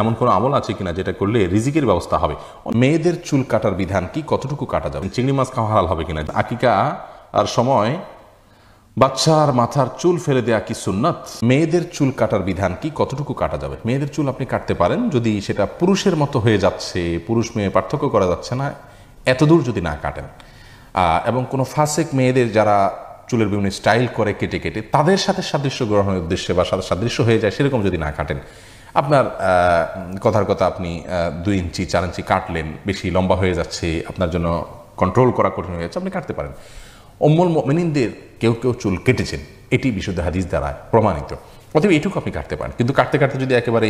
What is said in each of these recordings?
এমন কোনো আমল আছে কিনা যেটা করলে রিজিকের ব্যবস্থা হবে। মেয়েদের চুল কাটার বিধান কি, কতটুকু কাটা যাবে? চিংড়ি মাছ খাওয়া হালাল হবে কিনা? আকিকা আর সময় বাচ্চার মাথার চুল ফেলে দেয়া কি সুন্নাত? মেয়েদের চুল কাটার বিধান কি, কতটুকু কাটা যাবে? মেয়েদের চুল আপনি কাটতে পারেন যদি সেটা পুরুষের মতো হয়ে যাচ্ছে, পুরুষ মেয়ে পার্থক্য করা যাচ্ছে না, এতদূর যদি না কাটেন। এবং কোনো ফাসেক মেয়েদের যারা চুলের বিভিন্ন স্টাইল করে কেটে কেটে তাদের সাথে সাদৃশ্য গ্রহণের উদ্দেশ্যে বা সাদৃশ্য হয়ে যায় সেরকম যদি না কাটেন, আপনার কথার কথা আপনি 2 ইঞ্চি 4 ইঞ্চি কাটলেন, বেশি লম্বা হয়ে যাচ্ছে, আপনার জন্য কন্ট্রোল করা কঠিন হয়ে যাচ্ছে, আপনি কাটতে পারেন। উম্মুল মুমিনিনদের কেউ কেউ চুল কেটেছেন, এটি বিশুদ্ধ হাদিস দ্বারা প্রমাণিত। অতএব এটুকু আপনি কাটতে পারেন, কিন্তু কাটতে কাটতে যদি একেবারে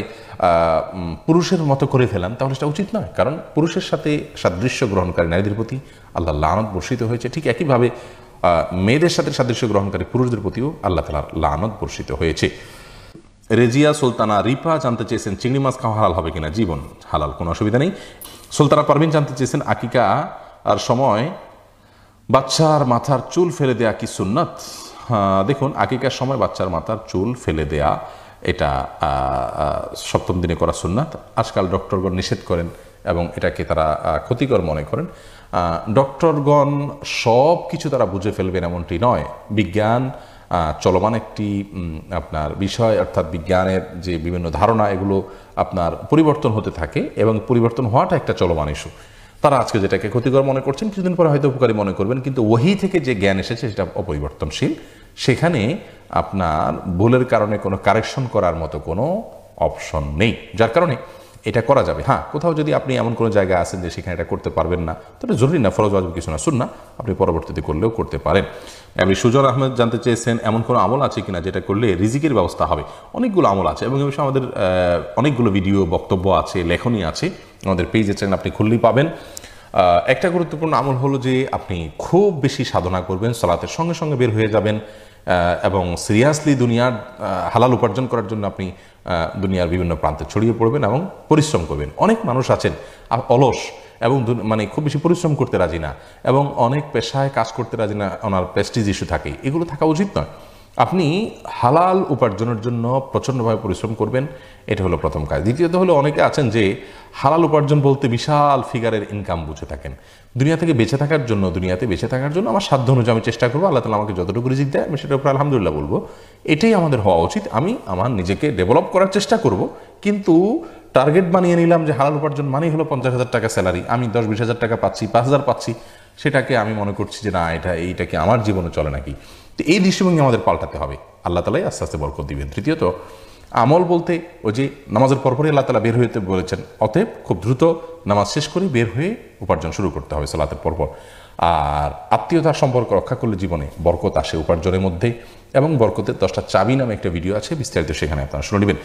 পুরুষের মতো করে ফেলেন তাহলে সেটা উচিত নয়, কারণ পুরুষের সাথে সাদৃশ্য গ্রহণকারী নারীদের প্রতি আল্লাহ লানত বর্ষিত হয়েছে। ঠিক একইভাবে মেয়েদের সাথে সাদৃশ্য গ্রহণকারী পুরুষদের প্রতিও আল্লাহ তাআলার লানত বর্ষিত হয়েছে। রেজিয়া সুলতানা রিপা জানতে চেয়েছেন চিংড়ি মাছ খাওয়া হালাল হবে কিনা? জীবন হালাল, কোনো অসুবিধা নেই। সুলতানা পারভিন জানতে চেয়েছেন আকিকা আর সময় বাচ্চার মাথার চুল ফেলে দেয়া কি সুন্নাত? দেখুন, আকিকার সময় বাচ্চার মাথার চুল ফেলে দেয়া এটা 7ম দিনে করা সুন্নাত। আজকাল ডক্টরগণ নিষেধ করেন এবং এটাকে তারা ক্ষতিকর মনে করেন। ডক্টরগণ সব কিছু তারা বুঝে ফেলবেন এমনটি নয়। বিজ্ঞান চলমান একটি আপনার বিষয়, অর্থাৎ বিজ্ঞানের যে বিভিন্ন ধারণা এগুলো আপনার পরিবর্তন হতে থাকে এবং পরিবর্তন হওয়াটা একটা চলমান ইস্যু। তারা আজকে যেটাকে ক্ষতিকর মনে করছেন কিছুদিন পরে হয়তো উপকারী মনে করবেন, কিন্তু ওহী থেকে যে জ্ঞান এসেছে সেটা অপরিবর্তনশীল। সেখানে আপনার ভুলের কারণে কোনো কারেকশন করার মতো কোনো অপশন নেই, যার কারণে এটা করা যাবে। হ্যাঁ, কোথাও যদি আপনি এমন কোনো জায়গায় আছেন যে সেখানে এটা করতে পারবেন না, তাহলে জরুরি না, ফরজ ওয়াজিব কিছু না, সুন্নাহ, আপনি পরবর্তীতে করলেও করতে পারেন। এমনি সুজন আহমেদ জানতে চেয়েছেন এমন কোনো আমল আছে কিনা যেটা করলে রিজিকের ব্যবস্থা হবে? অনেকগুলো আমল আছে এবং এ বিষয়ে আমাদের অনেকগুলো ভিডিও, বক্তব্য আছে, লেখনী আছে, আমাদের পেজে চ্যানেল আপনি খুললেই পাবেন। একটা গুরুত্বপূর্ণ আমল হলো যে আপনি খুব বেশি সাধনা করবেন, সালাতের সঙ্গে সঙ্গে বের হয়ে যাবেন এবং সিরিয়াসলি দুনিয়ার হালাল উপার্জন করার জন্য আপনি দুনিয়ার বিভিন্ন প্রান্তে ছড়িয়ে পড়বেন এবং পরিশ্রম করবেন। অনেক মানুষ আছেন অলস এবং মানে খুব বেশি পরিশ্রম করতে রাজি না এবং অনেক পেশায় কাজ করতে রাজি না, ওনার প্রেস্টিজ ইস্যু থাকে, এগুলো থাকা উচিত নয়। আপনি হালাল উপার্জনের জন্য প্রচণ্ডভাবে পরিশ্রম করবেন, এটা হলো প্রথম কাজ। দ্বিতীয়ত হলো অনেকে আছেন যে হালাল উপার্জন বলতে বিশাল ফিগারের ইনকাম বুঝে থাকেন। দুনিয়া থেকে বেঁচে থাকার জন্য, দুনিয়াতে বেঁচে থাকার জন্য আমার সাধ্য অনুযায়ী আমি চেষ্টা করবো, আল্লাহ তাআলা আমাকে যতটুকু রিজিক দেয় আমি সেটার উপর আলহামদুলিল্লাহ বলবো। এটাই আমাদের হওয়া উচিত। আমি আমার নিজেকে ডেভেলপ করার চেষ্টা করব, কিন্তু টার্গেট বানিয়ে নিলাম যে হালাল উপার্জন মানেই হলো 50,000 টাকা স্যালারি, আমি 10-20,000 টাকা পাচ্ছি, 5,000 পাচ্ছি, সেটাকে আমি মনে করছি যে না, এইটাকে আমার জীবনে চলে নাকি। তো এই দৃষ্টিভঙ্গি আমাদের পাল্টাতে হবে, আল্লাহ তাআলাই আস্তে আস্তে বরকত দিবেন। তৃতীয়ত আমল বলতে ওই যে নামাজের পরপরই আল্লাহ তাআলা বের হইতে বলেছেন, অতএব খুব দ্রুত নামাজ শেষ করে বের হয়ে উপার্জন শুরু করতে হবে সালাতের পরপর। আর আত্মীয়তার সম্পর্ক রক্ষা করলে জীবনে বরকত আসে উপার্জনের মধ্যে, এবং বরকতের 10টা চাবি নামে একটা ভিডিও আছে, বিস্তারিত সেখানে আপনারা শুনে নেবেন।